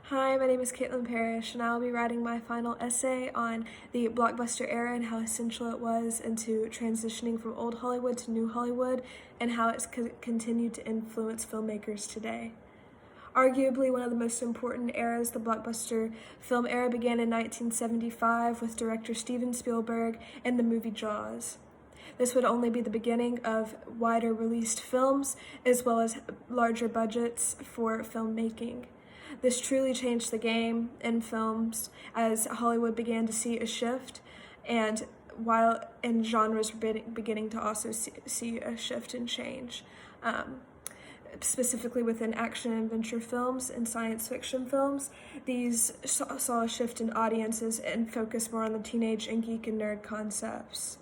Hi, my name is Caitlin Parrish, and I will be writing my final essay on the blockbuster era and how essential it was into transitioning from old Hollywood to new Hollywood, and how it's continued to influence filmmakers today. Arguably one of the most important eras, the blockbuster film era began in 1975 with director Steven Spielberg and the movie Jaws. This would only be the beginning of wider released films as well as larger budgets for filmmaking. This truly changed the game in films as Hollywood began to see a shift, and genres were beginning to also see a shift and change. Specifically within action and adventure films and science fiction films, these saw a shift in audiences and focused more on the teenage and geek and nerd concepts.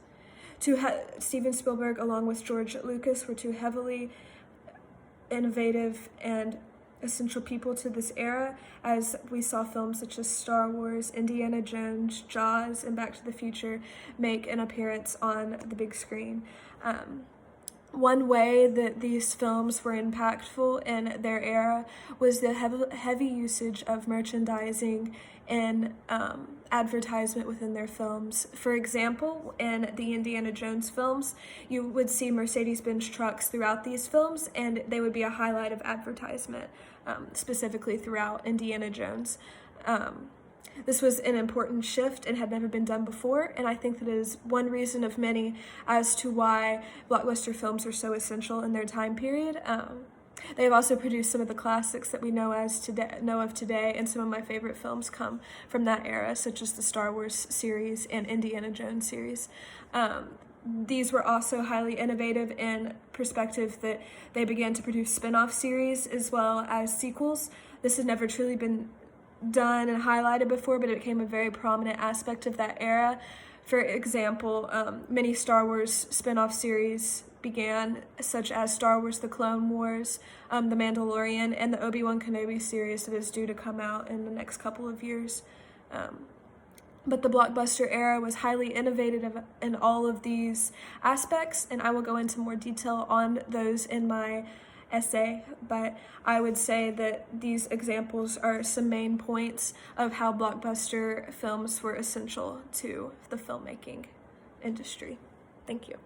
Steven Spielberg, along with George Lucas, were two heavily innovative and essential people to this era, as we saw films such as Star Wars, Indiana Jones, Jaws, and Back to the Future make an appearance on the big screen. One way that these films were impactful in their era was the heavy usage of merchandising and advertisement within their films. For example, in the Indiana Jones films, you would see Mercedes-Benz trucks throughout these films, and they would be a highlight of advertisement, specifically throughout Indiana Jones. This was an important shift and had never been done before, and I think that is one reason of many as to why blockbuster films are so essential in their time period. They have also produced some of the classics that we know of today, and some of my favorite films come from that era, such as the Star Wars series and Indiana Jones series. These were also highly innovative in perspective that they began to produce spin-off series as well as sequels. This had never truly been done and highlighted before, but it became a very prominent aspect of that era. For example, many Star Wars spin-off series began, such as Star Wars The Clone Wars, The Mandalorian, and the Obi-Wan Kenobi series that is due to come out in the next couple of years. But the blockbuster era was highly innovative in all of these aspects, and I will go into more detail on those in my essay, but I would say that these examples are some main points of how blockbuster films were essential to the filmmaking industry. Thank you.